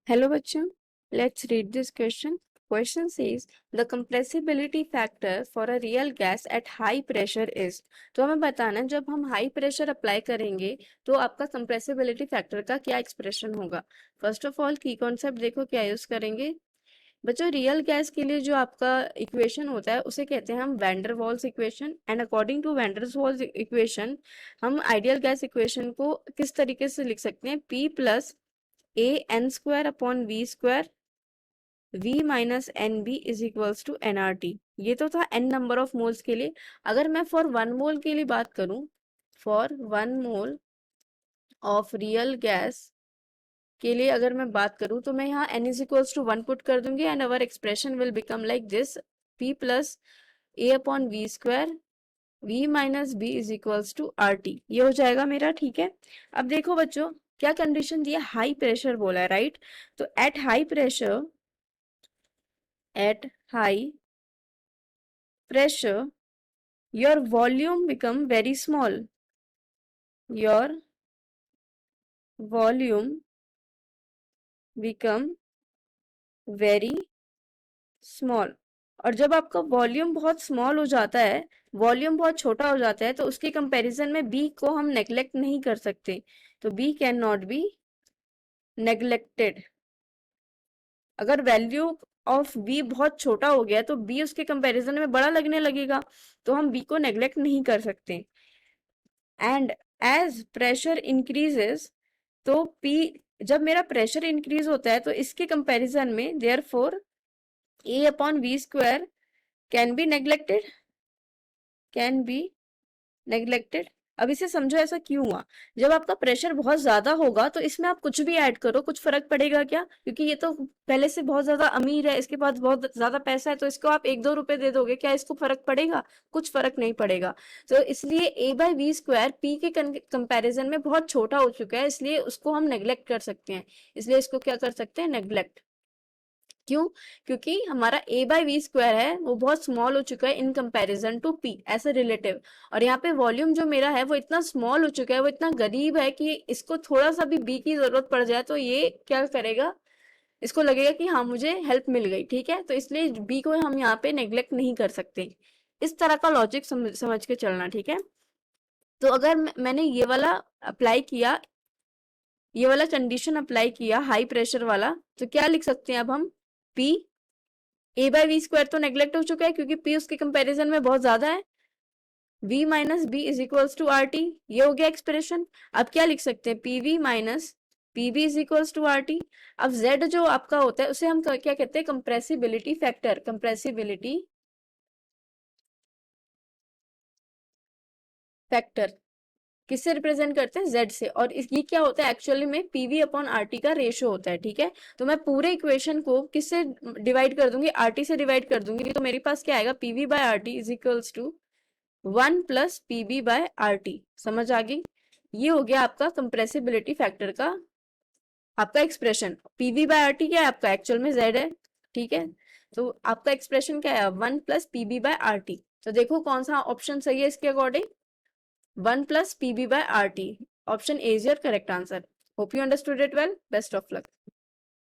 Hello bachcho, let's read this question. Question says the compressibility factor for a real gas at high pressure is. तो हमें बताना है जब हम high pressure apply करेंगे तो आपका कंप्रेसिबिलिटी फैक्टर का क्या एक्सप्रेशन होगा. फर्स्ट ऑफ ऑल की कॉन्सेप्ट देखो क्या यूज करेंगे बच्चों. रियल गैस के लिए जो आपका इक्वेशन होता है उसे कहते हैं हम van der Waals equation. And according to van der Waals equation हम आइडियल गैस इक्वेशन को किस तरीके से लिख सकते हैं. P plus a n square upon v square v minus n b is equals to n R T. ये तो था n नंबर ऑफ मोल्स के लिए. अगर मैं फॉर 1 मोल के लिए बात करूं, for 1 mole of real gas के लिए अगर मैं बात करूं तो मैं यहाँ n is equals to 1 put कर दूंगी and our expression will become like this. p plus a upon v square v minus b is equals to R T. ये हो जाएगा मेरा. ठीक है, अब देखो बच्चों क्या कंडीशन दी है. हाई प्रेशर बोला है, राइट. तो at high pressure, at high pressure your volume become very small. Your volume become very small. और जब आपका वॉल्यूम बहुत स्मॉल हो जाता है, वॉल्यूम बहुत छोटा हो जाता है, तो उसके कंपैरिजन में बी को हम नेग्लेक्ट नहीं कर सकते. तो b can not be neglected. अगर वैल्यू ऑफ बी बहुत छोटा हो गया तो बी उसके कंपैरिजन में बड़ा लगने लगेगा, तो हम बी को नेग्लेक्ट नहीं कर सकते. एंड एज प्रेशर इंक्रीजेस, तो पी जब मेरा प्रेशर इंक्रीज होता है तो इसके कंपैरिजन में therefore a upon v square can be neglected, can be neglected. अब इसे समझो ऐसा क्यों हुआ. जब आपका प्रेशर बहुत ज्यादा होगा तो इसमें आप कुछ भी ऐड करो, कुछ फर्क पड़ेगा क्या? क्योंकि ये तो पहले से बहुत ज्यादा अमीर है, इसके पास बहुत ज्यादा पैसा है, तो इसको आप 1-2 रुपए दे दोगे, क्या इसको फर्क पड़ेगा? कुछ फर्क नहीं पड़ेगा. तो इसलिए ए बाई वी स्क्वायर पी के कंपेरिजन में बहुत छोटा हो चुका है, इसलिए उसको हम नेग्लेक्ट कर सकते हैं. इसलिए इसको क्या कर सकते हैं, नेग्लेक्ट. क्यों? क्योंकि हमारा a बाई वी स्क्वायर है वो बहुत स्मॉल हो चुका है in comparison to p as a relative. और यहाँ पे वॉल्यूम जो मेरा है वो इतना स्मॉल हो चुका है, वो इतना गरीब है कि इसको थोड़ा सा भी b की जरूरत पड़ जाए तो ये क्या करेगा, इसको लगेगा कि हाँ मुझे हेल्प मिल गई. ठीक है, तो इसलिए b को हम यहाँ पे नेग्लेक्ट नहीं कर सकते. इस तरह का लॉजिक समझ के चलना. ठीक है, तो अगर मैंने ये वाला अप्लाई किया, ये वाला कंडीशन अप्लाई किया हाई प्रेशर वाला, तो क्या लिख सकते हैं अब हम. P a by v square तो नेग्लेक्ट हो चुका है क्योंकि P उसके कंपैरिजन में बहुत ज्यादा है. V minus b is equals to R T. ये हो गया एक्सप्रेशन. अब क्या लिख सकते हैं, P V minus P B is equals to R T. अब Z जो आपका होता है उसे हम क्या कहते हैं, कंप्रेसिबिलिटी फैक्टर. कंप्रेसिबिलिटी फैक्टर किससे रिप्रेजेंट करते हैं, Z से. और ये क्या होता है एक्चुअली में, पीवी अपॉन आरटी का रेशियो होता है. ठीक है, तो मैं पूरे इक्वेशन को किससे डिवाइड कर दूंगी, आरटी से डिवाइड कर दूंगी. तो मेरे पास क्या आएगा, PV by RT is equals to 1 plus PB by RT. समझ आ गई. ये हो गया आपका कंप्रेसिबिलिटी फैक्टर का आपका एक्सप्रेशन. पीवी बाय आरटी क्या है आपका, एक्चुअल में Z है. ठीक है, तो आपका एक्सप्रेशन क्या है, 1 प्लस पीबी बाय आरटी. तो देखो कौन सा ऑप्शन सही है इसके according, 1 plus PB by RT. Option A is your correct answer. Hope you understood it well. Best of luck.